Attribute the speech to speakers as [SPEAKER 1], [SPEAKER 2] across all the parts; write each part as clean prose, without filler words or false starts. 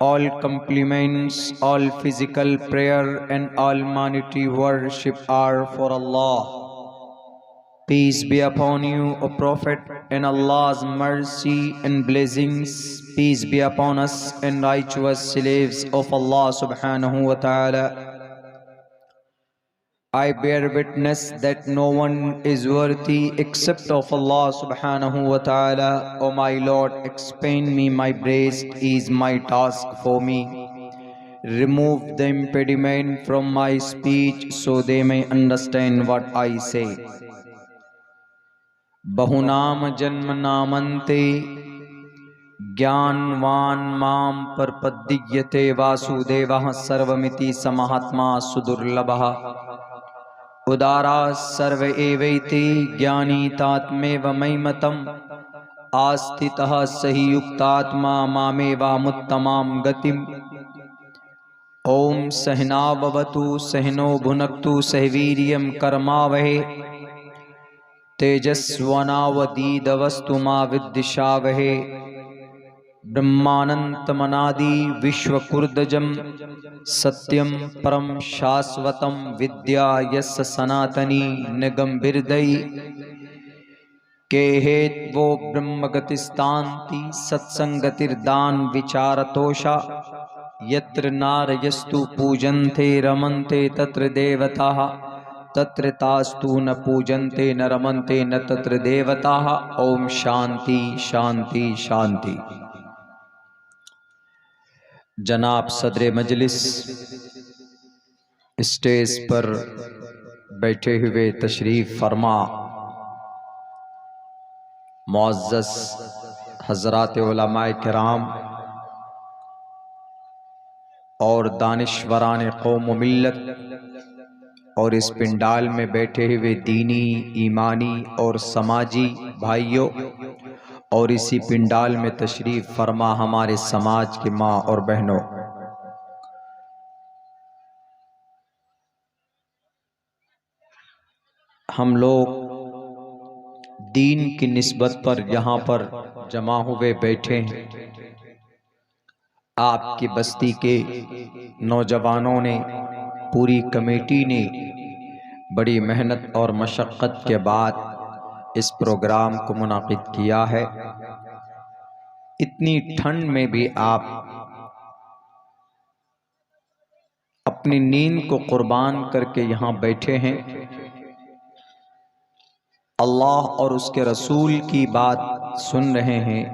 [SPEAKER 1] All compliments, all physical prayer and almighty worship are for Allah. Peace be upon you, O Prophet, and Allah's mercy and blessings. Peace be upon us and righteous slaves of Allah subhanahu wa ta'ala. I bear witness that no one is worthy except of Allah subhanahu wa ta'ala. O my Lord, expand me my breast is my task for me. Remove the impediment from my speech so they may understand what I say. बहुनाम जन्म नामन्ते ज्ञानवान माम परपद्यते वासुदेवः सर्वमिति समहात्मा सुदुर्लभः उदारा सर्व एवैते ज्ञानी तात्मेव मयिमतम् आस्थितः सहि युक्तात्मा मामेवामुत्तमां गतिम्. ओम सहना भवतु सहनो भुनक्तु सहवीर्यं कर्मावहे तेजस्वनावदीदवस्तु मा विद्विषावहे. ब्रह्मानंतमनादि विश्वकुर्दजं सत्यं परम शाश्वतं विद्या यस्य सनातनी निगमभिर्दयि केहेत्वो ब्रह्मगतिस्तान्ति सत्संगतिर्दान विचारतोषा यत्र नारयस्तु पूजन्ते रमन्ते तत्र देवताः तत्र तास्तु न पूजन्ते न रमन्ते न तत्र देवताः. ओम शांति शांति शांति. जनाब सदरे मजलिस, स्टेज पर बैठे हुए तशरीफ फरमा मुअज़्ज़ज़ हज़रात उलमाए किराम और दानिश्वरान कौम व मिल्लत और इस पिंडाल में बैठे हुए दीनी, ईमानी और समाजी भाइयों और इसी पिंडाल में तशरीफ फरमा हमारे समाज की माँ और बहनों, हम लोग दीन की निस्बत पर यहाँ पर जमा हुए बैठे हैं. आपकी बस्ती के नौजवानों ने, पूरी कमेटी ने बड़ी मेहनत और मशक्क़त के बाद इस प्रोग्राम को मुनाकिद किया है. इतनी ठंड में भी आप अपनी नींद को कुर्बान करके यहाँ बैठे हैं. अल्लाह और उसके रसूल की बात सुन रहे हैं.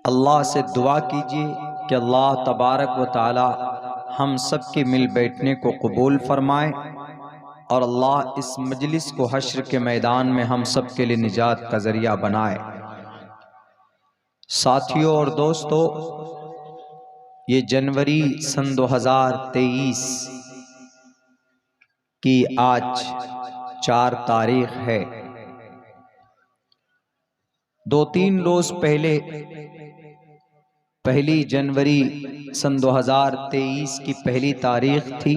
[SPEAKER 1] अल्लाह से दुआ कीजिए कि अल्लाह तबारक व ताला हम सब के मिल बैठने को कबूल फरमाए और अल्लाह इस मजलिस को हश्र के मैदान में हम सब के लिए निजात का जरिया बनाए. साथियों और दोस्तों, ये जनवरी सन 2023 की आज 4 तारीख है. 2-3 रोज पहले 1 जनवरी सन 2023 की पहली तारीख थी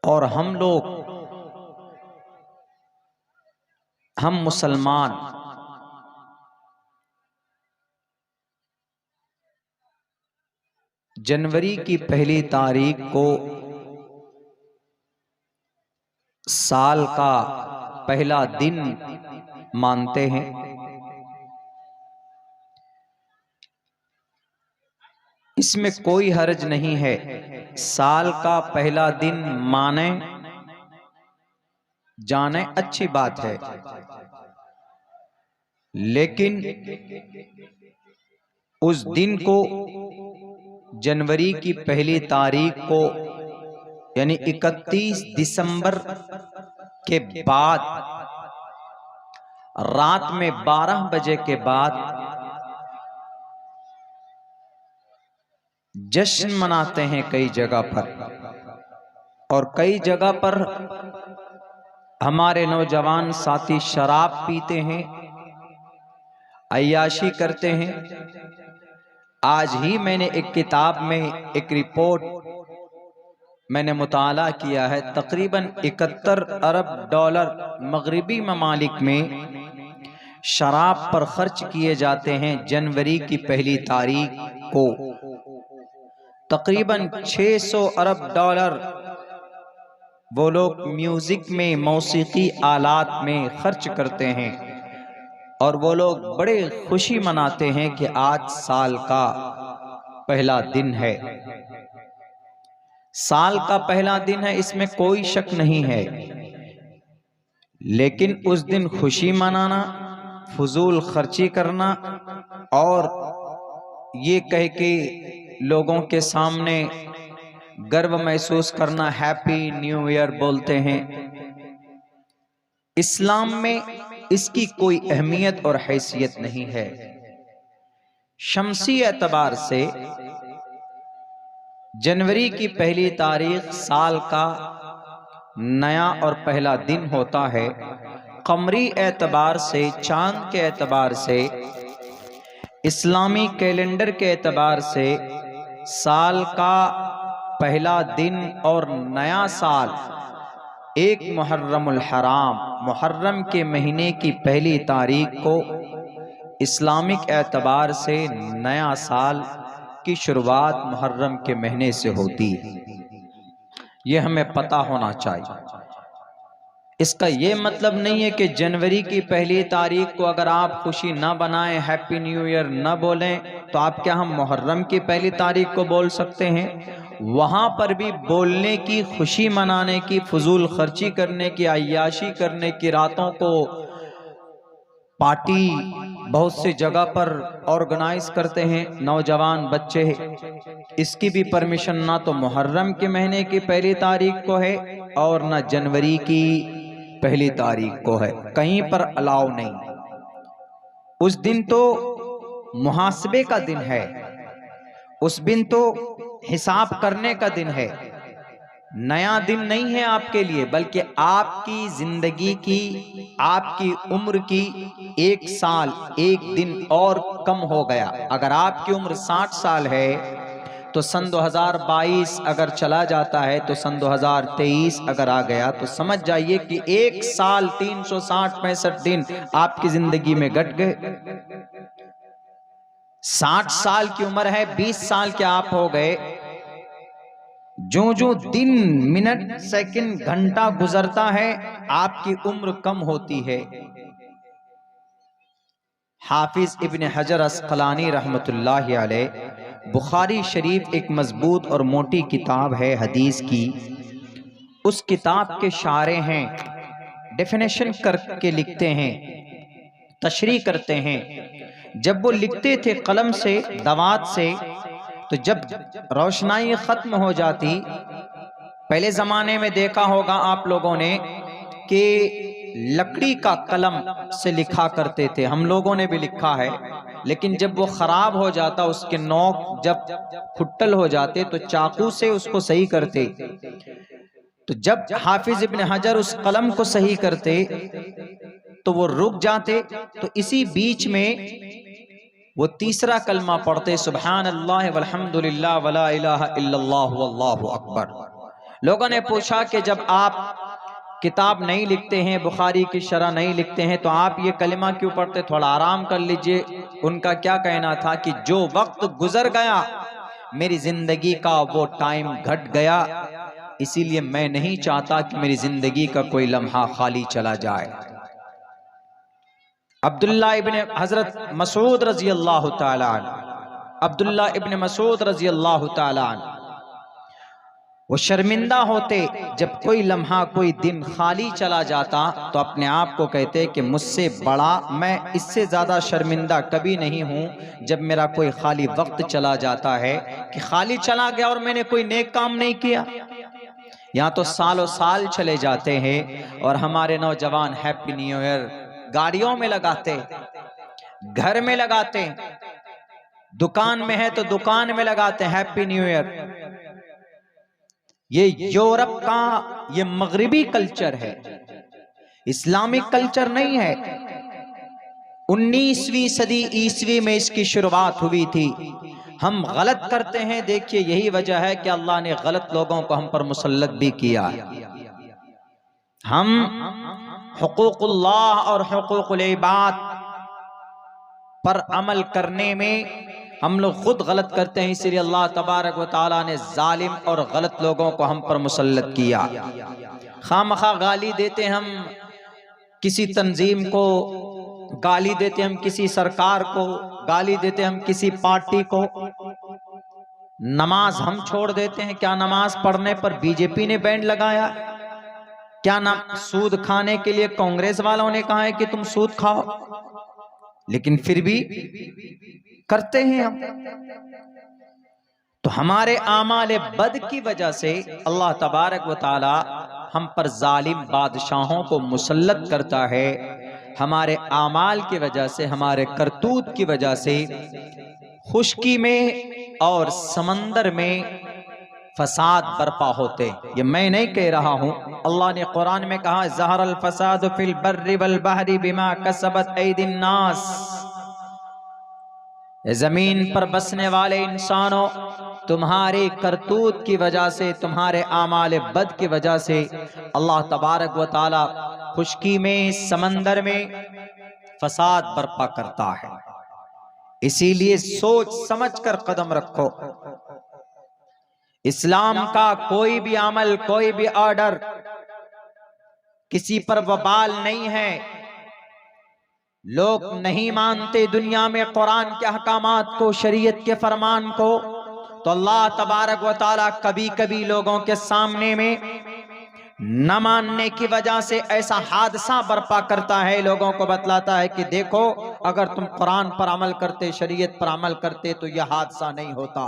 [SPEAKER 1] और हम मुसलमान जनवरी की पहली तारीख को साल का पहला दिन मानते हैं। इसमें कोई हर्ज नहीं है, साल का पहला दिन माने जाने अच्छी बात है, लेकिन उस दिन को जनवरी की पहली तारीख को यानी 31 दिसंबर के बाद रात में 12 बजे के बाद जश्न मनाते हैं कई जगह पर, और कई जगह पर हमारे नौजवान साथी शराब पीते हैं, अय्याशी करते हैं। आज ही मैंने एक किताब में एक रिपोर्ट मैंने मुताला किया है, तकरीबन 71 अरब डॉलर मगरिबी ममालिक में शराब पर खर्च किए जाते हैं जनवरी की पहली तारीख को। तकरीबन 600 अरब डॉलर वो लोग म्यूजिक में, मौसीकी आलात में खर्च करते हैं, और वो लोग बड़े खुशी मनाते हैं कि आज साल का पहला दिन है। साल का पहला दिन है, इसमें कोई शक नहीं है, लेकिन उस दिन खुशी मनाना, फजूल खर्ची करना और ये कह के लोगों के सामने गर्व महसूस करना, हैप्पी न्यू ईयर बोलते हैं, इस्लाम में इसकी कोई अहमियत और हैसियत नहीं है। शमसी एतबार से जनवरी की पहली तारीख साल का नया और पहला दिन होता है। कमरी एतबार से, चांद के एतबार से, इस्लामी कैलेंडर के एतबार से साल का पहला दिन और नया साल एक मुहर्रमुल हराम, मुहर्रम के महीने की पहली तारीख को इस्लामिक एतबार से नया साल की शुरुआत मुहर्रम के महीने से होती है। यह हमें पता होना चाहिए। इसका यह मतलब नहीं है कि जनवरी की पहली तारीख को अगर आप खुशी ना बनाएं, हैप्पी न्यू ईयर ना बोलें, तो आप क्या हम मुहर्रम की पहली तारीख को बोल सकते हैं? वहां पर भी बोलने की, खुशी मनाने की, फजूल खर्ची करने की, अय्याशी करने की, रातों को पार्टी बहुत सी जगह पर ऑर्गेनाइज करते हैं नौजवान बच्चे, इसकी भी परमिशन ना तो मुहर्रम के महीने की पहली तारीख को है और ना जनवरी की पहली तारीख को है। कहीं पर अलाउ नहीं। उस दिन तो मुहासबे का दिन है, उस दिन तो हिसाब करने का दिन है। नया दिन नहीं है आपके लिए, बल्कि आपकी जिंदगी की, आपकी उम्र की 1 साल 1 दिन और कम हो गया। अगर आपकी उम्र 60 साल है तो सन 2022 अगर चला जाता है तो सन 2023 अगर आ गया तो समझ जाइए कि 1 साल 365 दिन आपकी जिंदगी में घट गए। 60 साल की उम्र है, 20 साल के आप हो गए। जो जो दिन, मिनट, सेकंड, घंटा गुजरता है आपकी उम्र कम होती है। हाफिज इब्न हजर अस्कलानी रहमतुल्लाहि अलैह, बुखारी शरीफ एक मजबूत और मोटी किताब है हदीस की, उस किताब के शारे हैं, डेफिनेशन करके लिखते हैं, तशरीह करते हैं। जब वो लिखते थे कलम से, दवात से, तो जब रोशनाई खत्म हो जाती, पहले जमाने में देखा होगा आप लोगों ने कि लकड़ी का कलम से लिखा करते थे, हम लोगों ने भी लिखा है, लेकिन जब वो खराब हो जाता, उसके नोक जब खुट्टल हो जाते तो चाकू से उसको सही करते। तो जब हाफिज इब्न हजर उस कलम को सही करते तो वो रुक जाते, तो इसी बीच में वो तीसरा कलमा पढ़ते, सुभान अल्लाह वल्हम्दुलिल्लाह वला इलाहा इल्लल्लाह वल्लाहु अकबर। लोगों ने पूछा कि जब आप किताब नहीं लिखते हैं, बुखारी की शरह नहीं लिखते हैं, तो आप ये कलिमा क्यों पढ़ते? थोड़ा आराम कर लीजिए। उनका क्या कहना था कि जो वक्त गुजर गया मेरी जिंदगी का वो टाइम घट गया, इसीलिए मैं नहीं चाहता कि मेरी जिंदगी का कोई लम्हा खाली चला जाए। अब्दुल्ला इब्ने हजरत मसूद रजी अल्लाह ताला अन्हु, अब्दुल्ला इब्ने मसूद रजी अल्लाह ताला अन्हु, वो शर्मिंदा होते जब कोई लम्हा कोई दिन खाली चला जाता, तो अपने आप को कहते कि मुझसे बड़ा, मैं इससे ज्यादा शर्मिंदा कभी नहीं हूं जब मेरा कोई खाली वक्त चला जाता है कि खाली चला गया और मैंने कोई नेक काम नहीं किया। यहाँ तो सालों साल चले जाते हैं और हमारे नौजवान हैप्पी न्यू ईयर गाड़ियों में लगाते, घर में लगाते, दुकान में है तो दुकान में लगाते हैप्पी न्यू ईयर। ये यूरोप का, ये मगरिबी कल्चर है, इस्लामिक कल्चर नहीं है। 19वीं सदी ईसवी में इसकी शुरुआत हुई थी। हम गलत करते हैं, देखिए यही वजह है कि अल्लाह ने गलत लोगों को हम पर मुसल्लत भी किया। हम हुकूकुल्लाह और हुकूकुल इबाद पर अमल करने में हम लोग खुद गलत करते हैं, इसीलिए अल्लाह तबारक व तआला ने जालिम और गलत लोगों को हम पर मुसल्लत किया। खामखा गाली देते हम किसी तंजीम को, गाली देते हम किसी सरकार को, गाली देते हम किसी पार्टी को, नमाज हम छोड़ देते हैं। क्या नमाज पढ़ने पर बीजेपी ने बैंड लगाया? क्या ना सूद खाने के लिए कांग्रेस वालों ने कहा है कि तुम सूद खाओ? लेकिन फिर भी करते हैं हम। तो हमारे आमाल बद की वजह से अल्लाह तबारक व तआला हम पर जालिम बादशाहों को मुसल्लत करता है। हमारे आमाल की वजह से, हमारे करतूत की वजह से खुशकी में और समंदर में फसाद बर्पा होते। ये मैं नहीं कह रहा हूं, अल्लाह ने कुरान में कहा ज़हरल फसाद फिल बर्रि वल बहरी बिमा कसबत ऐदिन नास। जमीन पर बसने वाले इंसानों, तुम्हारे करतूत की वजह से, तुम्हारे आमाल बद की वजह से अल्लाह तबारक व तआला खुशकी में, समंदर में फसाद बर्पा करता है। इसीलिए सोच समझ कर कदम रखो। इस्लाम का कोई भी अमल, कोई भी ऑर्डर किसी पर वबाल नहीं है। लोग नहीं मानते दुनिया में कुरान के अहकामात को, शरीयत के फरमान को, तो अल्लाह तबारक व तआला कभी कभी लोगों के सामने में न मानने की वजह से ऐसा हादसा बर्पा करता है, लोगों को बतलाता है कि देखो अगर तुम कुरान पर अमल करते, शरीयत पर अमल करते तो यह हादसा नहीं होता।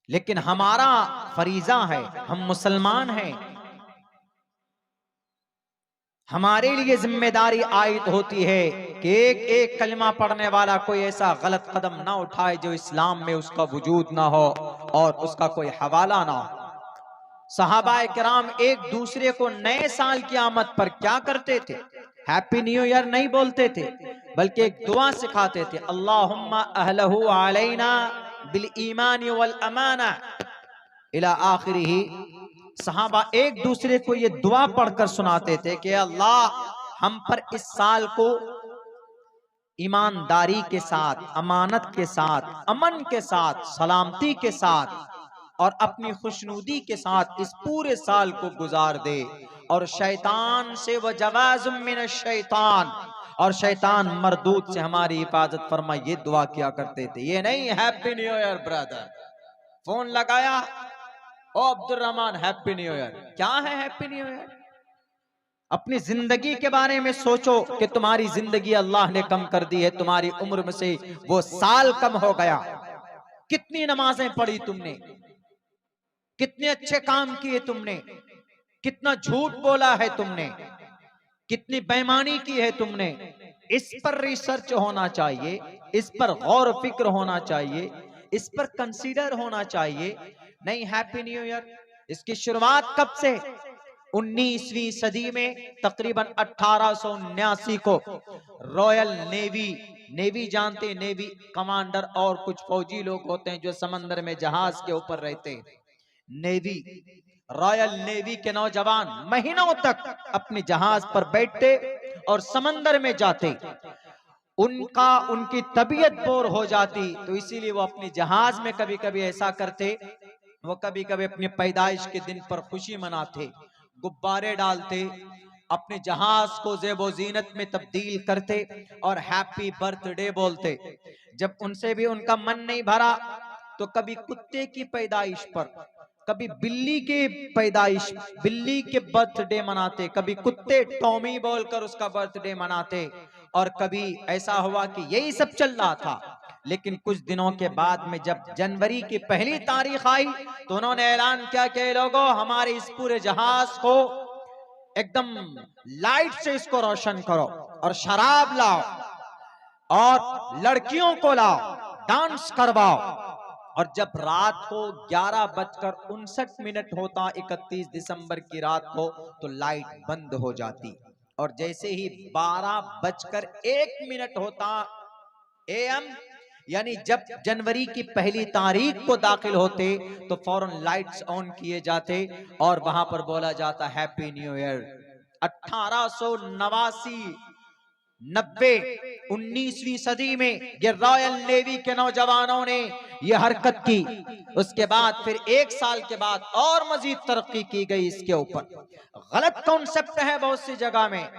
[SPEAKER 1] लेकिन हमारा फरीजा है, हम मुसलमान हैं, हमारे लिए जिम्मेदारी आयद होती है कि एक एक कलमा पढ़ने वाला कोई ऐसा गलत कदम ना उठाए जो इस्लाम में उसका वजूद ना हो और उसका कोई हवाला ना हो। सहाबाए किराम एक दूसरे को नए साल की आमद पर क्या करते थे? हैप्पी न्यू ईयर नहीं बोलते थे, बल्कि एक दुआ सिखाते थे, अल्लाहुम्मा अहलहु अलैना बिल ईमान वल अमाना इला आखिरी। सहाबा एक दूसरे को ये दुआ पढ़कर सुनाते थे कि अल्लाह हम पर इस साल को ईमानदारी के साथ, अमानत के साथ, अमन के साथ, सलामती के साथ और अपनी खुशनुदी के साथ इस पूरे साल को गुजार दे, और शैतान से व जवाजुम मिनश शैतान, और शैतान मरदूद से हमारी हिफाजत फरमा। ये दुआ किया करते थे। ये नहीं happy new year brother, phone लगाया, ओ Abdul Rahman happy new year. क्या है हैप्पी न्यू ईयर? अपनी जिंदगी के बारे में सोचो कि तुम्हारी जिंदगी अल्लाह ने कम कर दी है, तुम्हारी उम्र में से वो साल कम हो गया। कितनी नमाजें पढ़ी तुमने, कितने अच्छे काम किए तुमने, कितना झूठ बोला है तुमने, कितनी बेईमानी की है तुमने। इस पर रिसर्च होना चाहिए, इस पर गौर फिक्र होना चाहिए, इस पर कंसीडर होना चाहिए। नहीं हैप्पी न्यू ईयर, इसकी शुरुआत कब से? 19वीं सदी में तकरीबन 1879 को रॉयल नेवी, नेवी जानते, नेवी कमांडर और कुछ फौजी लोग होते हैं जो समंदर में जहाज के ऊपर रहते हैं। नेवी, रॉयल नेवी के नौजवान महीनों तक अपने जहाज पर बैठते और समंदर में जाते उनकी तबीयत बोर हो जाती, तो इसीलिए वो अपने जहाज में कभी कभी ऐसा करते, वो कभी कभी अपनी पैदाइश के दिन पर खुशी मनाते, गुब्बारे डालते, अपने जहाज को ज़ेबो जीनत में तब्दील करते और हैप्पी बर्थडे बोलते। जब उनसे भी उनका मन नहीं भरा तो कभी कुत्ते की पैदाइश पर, कभी बिल्ली के पैदाइश, बिल्ली के बर्थडे मनाते, कभी कुत्ते टॉमी बोलकर उसका बर्थडे मनाते। और कभी ऐसा हुआ कि यही सब चल रहा था, लेकिन कुछ दिनों के बाद में जब जनवरी की पहली तारीख आई तो उन्होंने ऐलान किया कि लोगों, हमारे इस पूरे जहाज को एकदम लाइट से इसको रोशन करो और शराब लाओ और लड़कियों को लाओ, डांस करवाओ। और जब रात को 11:59 होता 31 दिसंबर की रात को, तो लाइट बंद हो जाती। और जैसे ही 12:01 होता एएम, यानी जब जनवरी की पहली तारीख को दाखिल होते, तो फौरन लाइट्स ऑन किए जाते और वहां पर बोला जाता हैप्पी न्यू ईयर। 1889 90 19वीं सदी में ये रॉयल नेवी के नौजवानों ने ये हरकत की। उसके बाद फिर एक साल के बाद और मजीद तरक्की की गई इसके ऊपर। गलत कॉन्सेप्ट है बहुत सी जगह में।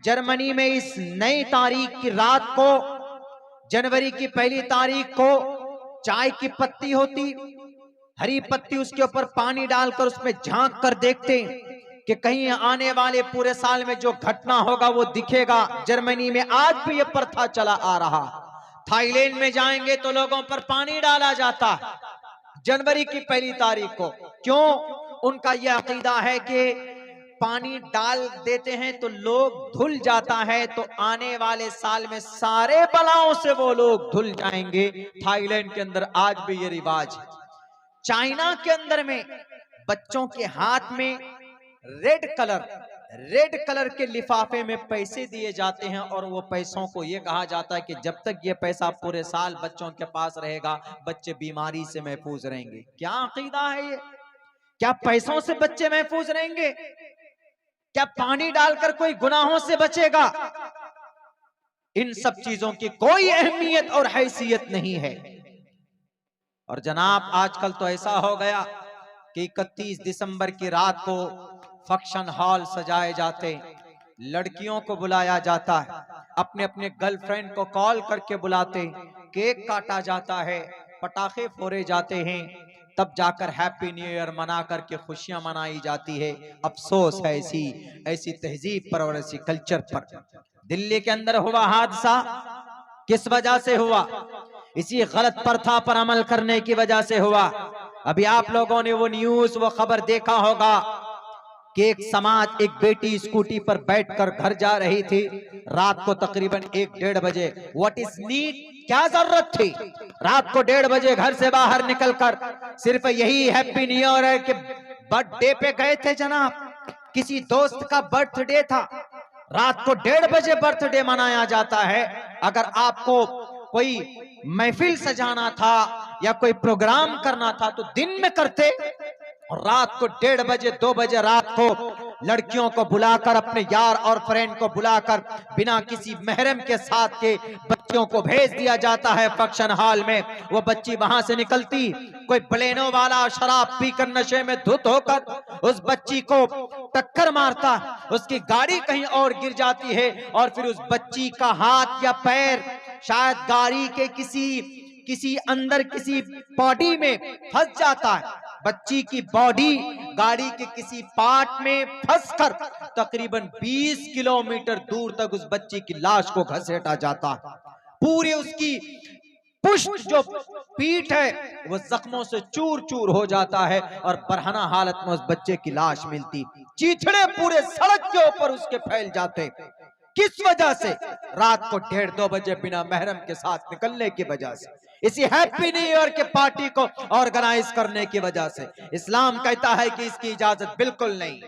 [SPEAKER 1] जर्मनी में इस नई तारीख की रात को, जनवरी की पहली तारीख को, चाय की पत्ती होती, हरी पत्ती, उसके ऊपर पानी डालकर उसमें झांक कर देखते कि कहीं आने वाले पूरे साल में जो घटना होगा वो दिखेगा। जर्मनी में आज भी ये प्रथा चला आ रहा। थाईलैंड में जाएंगे तो लोगों पर पानी डाला जाता है जनवरी की पहली तारीख को। क्यों? उनका यह अकीदा है कि पानी डाल देते हैं तो लोग धुल जाता है, तो आने वाले साल में सारे बलाओं से वो लोग धुल जाएंगे। थाईलैंड के अंदर आज भी ये रिवाज है। चाइना के अंदर में बच्चों के हाथ में रेड कलर के लिफाफे में पैसे दिए जाते हैं और वो पैसों को ये कहा जाता है कि जब तक ये पैसा पूरे साल बच्चों के पास रहेगा, बच्चे बीमारी से महफूज रहेंगे। क्या अकीदा है ये? क्या पैसों से बच्चे महफूज रहेंगे? क्या पानी डालकर कोई गुनाहों से बचेगा? इन सब चीजों की कोई अहमियत और हैसियत नहीं है। और जनाब, आजकल तो ऐसा हो गया कि 31 दिसंबर की रात को फंक्शन हॉल सजाए जाते, लड़कियों को बुलाया जाता है, अपने अपने गर्लफ्रेंड को कॉल करके बुलाते, केक काटा जाता है, पटाखे फोड़े जाते हैं, तब जाकर हैप्पी न्यू ईयर मना करके खुशियां मनाई जाती है। अफसोस है ऐसी तहजीब पर और ऐसी कल्चर पर। दिल्ली के अंदर हुआ हादसा किस वजह से हुआ? इसी गलत प्रथा पर अमल करने की वजह से हुआ। अभी आप लोगों ने वो न्यूज, वो खबर देखा होगा कि एक बेटी स्कूटी पर बैठकर घर जा रही थी रात को तकरीबन 1-1:30 बजे। What is need? क्या जरूरत थी रात को 1:30 बजे घर से बाहर निकलकर? सिर्फ यही हैप्पी न्यू ईयर के बर्थडे पे गए थे जनाब, किसी दोस्त का बर्थडे था। रात को 1:30 बजे बर्थडे मनाया जाता है। अगर आपको कोई महफिल सजाना था या कोई प्रोग्राम करना था तो दिन में करते, और रात को 1:30 बजे 2 बजे रात को लड़कियों को बुलाकर, अपने यार और फ्रेंड को बुलाकर बिना किसी महरम के साथ के बच्चियों को भेज दिया जाता है फंक्शन हॉल में। वो बच्ची वहां से निकलती, कोई बलेनो वाला शराब पीकर नशे में धुत होकर उस बच्ची को टक्कर मारता, उसकी गाड़ी कहीं और गिर जाती है और फिर उस बच्ची का हाथ या पैर शायद गाड़ी के किसी अंदर किसी बॉडी में फंस जाता है। बच्ची की बॉडी गाड़ी के किसी पार्ट में फंसकर तकरीबन 20 किलोमीटर दूर तक उस बच्ची की लाश को घसीटा जाता है। पूरी उसकी पुष्ट जो पीठ है वो जख्मों से चूर चूर हो जाता है और बरहना हालत में उस बच्चे की लाश मिलती। चीथड़े पूरे सड़क के ऊपर उसके फैल जाते। किस वजह से? रात को 1:30-2 बजे बिना महरम के साथ निकलने की वजह से, इसी हैप्पी न्यू ईयर के पार्टी को ऑर्गेनाइज करने की वजह से। इस्लाम कहता है कि इसकी इजाजत बिल्कुल नहीं।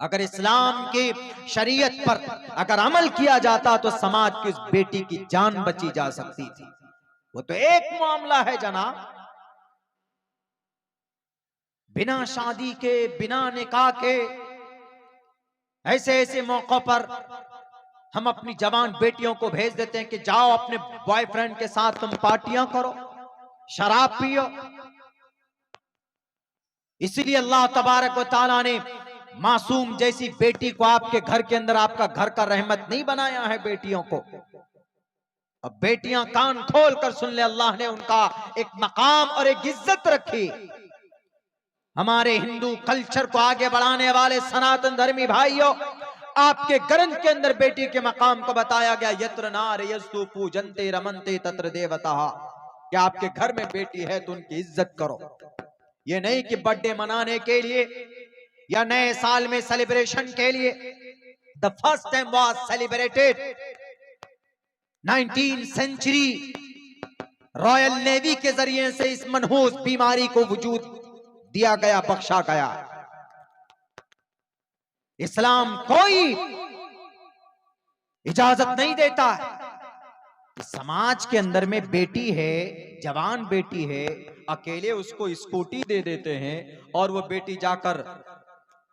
[SPEAKER 1] अगर इस्लाम की शरीयत पर अगर अमल किया जाता तो समाज की उस बेटी की जान बची जा सकती थी। वो तो एक मामला है जनाब, बिना शादी के, बिना निकाह के, ऐसे ऐसे मौकों पर
[SPEAKER 2] हम अपनी जवान बेटियों को भेज देते हैं कि जाओ अपने बॉयफ्रेंड के साथ तुम पार्टियां करो, शराब पियो। इसीलिए अल्लाह तबारक व तआला ने मासूम जैसी बेटी को आपके घर के अंदर, आपका घर का रहमत नहीं बनाया है बेटियों को। अब बेटियां कान खोल कर सुन ले, अल्लाह ने उनका एक मकाम और एक इज्जत रखी। हमारे हिंदू कल्चर को आगे बढ़ाने वाले सनातन धर्मी भाइयों, आपके ग्रंथ के अंदर बेटी के मकाम को बताया गया, यत्र नार यस्तु पूजन्ते रमन्ते तत्र देवता। कि आपके घर में बेटी है तो उनकी इज्जत करो। ये नहीं कि बर्थडे मनाने के लिए या नए साल में सेलिब्रेशन के लिए। The first time was celebrated 19th century, royal navy के जरिए से इस मनहूस बीमारी को वजूद दिया गया, बख्शा गया। इस्लाम कोई इजाजत नहीं देता है कि समाज के अंदर में बेटी है, जवान बेटी है, अकेले उसको स्कूटी दे देते हैं और वो बेटी जाकर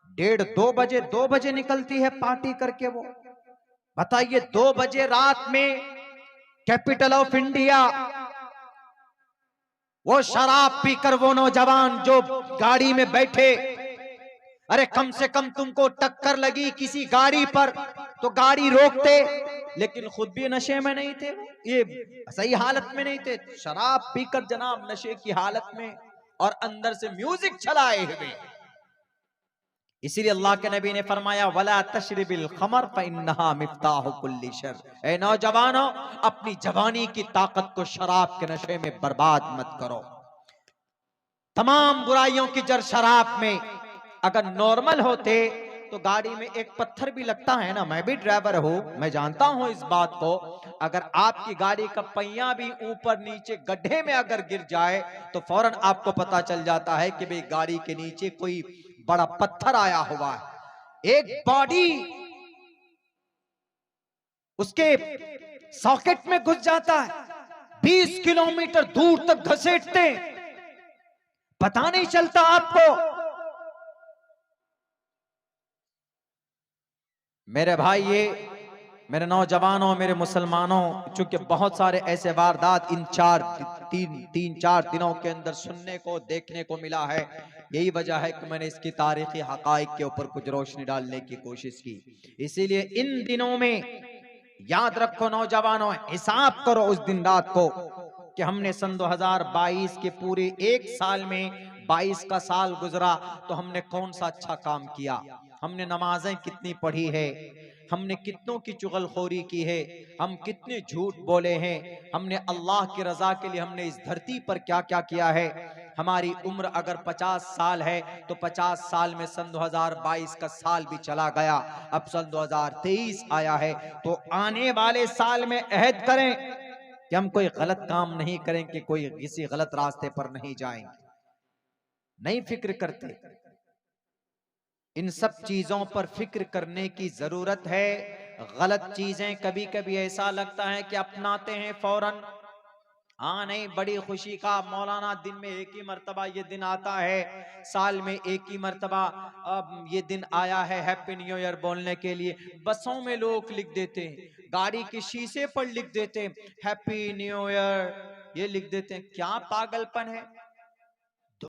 [SPEAKER 2] 1:30 2 बजे निकलती है पार्टी करके। वो बताइए 2 बजे रात में कैपिटल ऑफ इंडिया, वो शराब पीकर वो नौजवान जो गाड़ी में बैठे, अरे कम से कम तुमको टक्कर लगी किसी गाड़ी पर तो गाड़ी रोकते, लेकिन खुद भी नशे में नहीं थे, ये सही हालत में नहीं थे, शराब पीकर जनाब नशे की हालत में और अंदर से म्यूजिक चलाए हुए। इसीलिए अल्लाह के नबी ने फरमाया, वला तशरिबिल खमर फइन्नहा मिफ्ताहु कुल्ली शर। ए नौजवानों, अपनी जवानी की ताकत को शराब के नशे में बर्बाद मत करो। तमाम बुराइयों की जड़ शराब में। अगर नॉर्मल होते तो गाड़ी में एक पत्थर भी लगता है ना, मैं भी ड्राइवर हूं, मैं जानता हूं इस बात को। अगर आपकी गाड़ी का पहिया भी ऊपर नीचे गड्ढे में अगर गिर जाए तो फौरन आपको पता चल जाता है कि भाई गाड़ी के नीचे कोई बड़ा पत्थर आया हुआ है। एक बॉडी उसके सॉकेट में घुस जाता है, 20 किलोमीटर दूर तक घसीटते, पता नहीं चलता आपको। मेरे भाई, ये मेरे नौजवानों, मेरे मुसलमानों, चूंकि बहुत सारे ऐसे वारदात इन तीन चार दिनों के अंदर सुनने को देखने को मिला है, यही वजह है कि मैंने इसकी तारीखी हकाइक के ऊपर कुछ रोशनी डालने की कोशिश की। इसीलिए इन दिनों में याद रखो नौजवानों, हिसाब करो उस दिन रात को कि हमने सन 2022 के पूरे एक साल में 22 का साल गुजरा तो हमने कौन सा अच्छा काम किया, हमने नमाजें कितनी पढ़ी है, हमने कितनों की चुगलखोरी की है, हम कितने झूठ बोले हैं, हमने अल्लाह की रजा के लिए हमने इस धरती पर क्या क्या किया है। हमारी उम्र अगर 50 साल है तो 50 साल में सन 2022 का साल भी चला गया, अब सन 2023 आया है, तो आने वाले साल में अहद करें कि हम कोई गलत काम नहीं करेंगे, कोई किसी गलत रास्ते पर नहीं जाएंगे। नहीं फिक्र करते, इन सब चीजों पर फिक्र करने की जरूरत है। गलत चीजें कभी कभी ऐसा लगता है कि अपनाते हैं फौरन, हाँ नहीं, बड़ी खुशी का मौलाना, दिन में एक ही मर्तबा ये दिन आता है, साल में एक ही मर्तबा अब ये दिन आया है हैप्पी न्यू ईयर बोलने के लिए। बसों में लोग लिख देते हैं, गाड़ी के शीशे पर लिख देते हैं हैप्पी न्यू ईयर, ये लिख देते हैं। क्या पागलपन है।